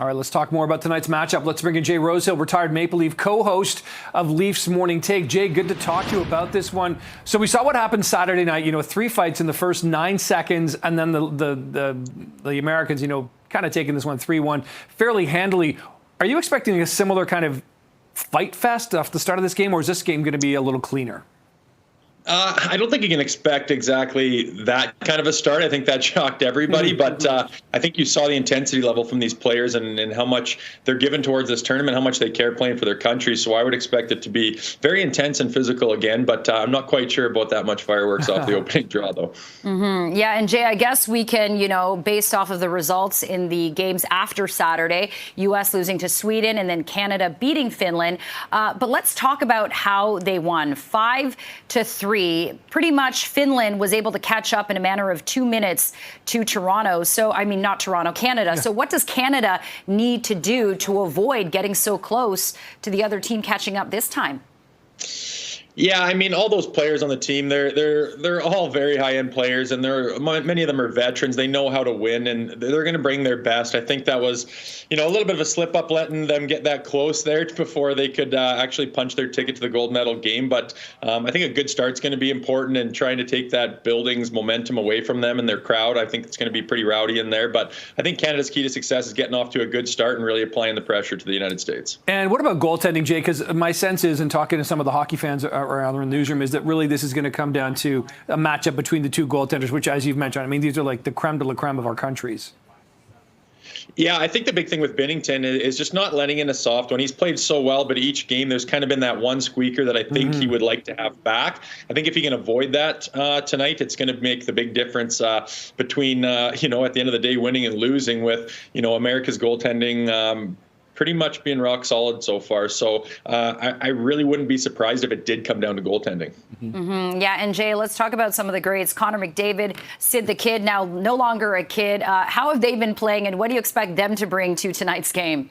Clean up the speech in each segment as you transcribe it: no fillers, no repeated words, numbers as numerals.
All right, let's talk more about tonight's matchup. Let's bring in Jay Rosehill, retired Maple Leaf co-host of Leafs Morning Take. Jay, good to talk to you about this one. So we saw what happened Saturday night. 3 fights in the first 9 seconds, and then the Americans, kind of taking this one 3-1 fairly handily. Are you expecting a similar kind of fight fest off the start of this game, or is this game going to be a little cleaner? I don't think you can expect exactly that kind of a start. I think that shocked everybody, but I think you saw the intensity level from these players and how much they're given towards this tournament, how much they care playing for their country. So I would expect it to be very intense and physical again, but I'm not quite sure about that much fireworks off the opening draw, though. Mm-hmm. Yeah, and Jay, I guess we can, based off of the results in the games after Saturday, U.S. losing to Sweden and then Canada beating Finland. But let's talk about how they won. 5-3. Pretty much Finland was able to catch up in a matter of 2 minutes to Toronto. Not Toronto, Canada. Yeah. So what does Canada need to do to avoid getting so close to the other team catching up this time? Yeah, all those players on the team, they're all very high-end players, and many of them are veterans. They know how to win, and they're going to bring their best. I think that was, a little bit of a slip-up letting them get that close there before they could actually punch their ticket to the gold medal game. But I think a good start's going to be important, and trying to take that building's momentum away from them and their crowd. I think it's going to be pretty rowdy in there. But I think Canada's key to success is getting off to a good start and really applying the pressure to the United States. And what about goaltending, Jay? Because my sense is, in talking to some of the hockey fans around the newsroom, is that really this is going to come down to a matchup between the two goaltenders, which, as you've mentioned, these are like the creme de la creme of our countries. Yeah, I think the big thing with Binnington is just not letting in a soft one. He's played so well, but each game there's kind of been that one squeaker that I think he would like to have back. I think if he can avoid that tonight, it's going to make the big difference between, at the end of the day, winning and losing with, America's goaltending pretty much being rock solid so far. So I really wouldn't be surprised if it did come down to goaltending. Mm-hmm. Yeah, and Jay, let's talk about some of the greats. Connor McDavid, Sid the Kid, now no longer a kid. How have they been playing, and what do you expect them to bring to tonight's game?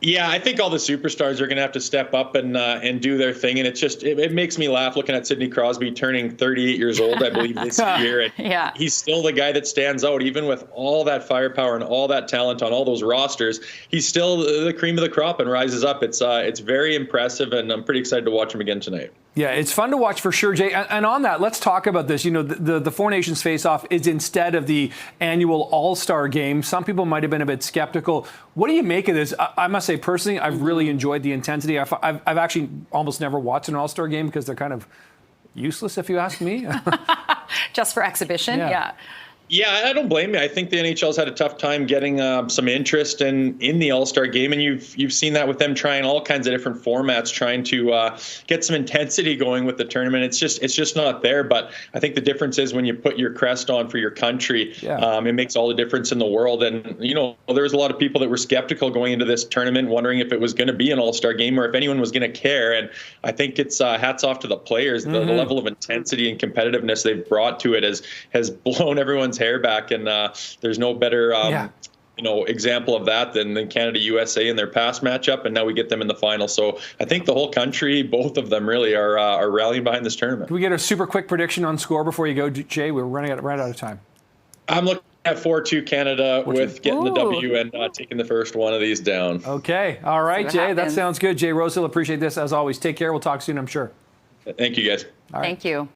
Yeah, I think all the superstars are going to have to step up and do their thing. And it's just, it makes me laugh looking at Sidney Crosby turning 38 years old, I believe, this year. And yeah. He's still the guy that stands out, even with all that firepower and all that talent on all those rosters. He's still the cream of the crop and rises up. It's very impressive, and I'm pretty excited to watch him again tonight. Yeah, it's fun to watch for sure, Jay. And on that, let's talk about this. The Four Nations face-off is instead of the annual All-Star game. Some people might have been a bit skeptical. What do you make of this? I must say, personally, I've really enjoyed the intensity. I've actually almost never watched an All-Star game because they're kind of useless, if you ask me. Just for exhibition, yeah. Yeah, I don't blame you. I think the NHL's had a tough time getting some interest in the All-Star game, and you've seen that with them trying all kinds of different formats, trying to get some intensity going with the tournament. It's just not there. But I think the difference is when you put your crest on for your country, it makes all the difference in the world. And there was a lot of people that were skeptical going into this tournament, wondering if it was going to be an All-Star game or if anyone was going to care. And I think it's hats off to the players. The level of intensity and competitiveness they've brought to it has blown everyone's hair back, and there's no better example of that than Canada USA in their past matchup, and now we get them in the final. So I think the whole country, both of them really are rallying behind this tournament. Can we get a super quick prediction on score before you go, Jay? We're right out of time. I'm looking at 4-2 Canada with getting the W and taking the first one of these down. Okay. All right, Jay. That sounds good. Jay Rosehill, appreciate this as always. Take care. We'll talk soon, I'm sure. Thank you, guys. All right. Thank you.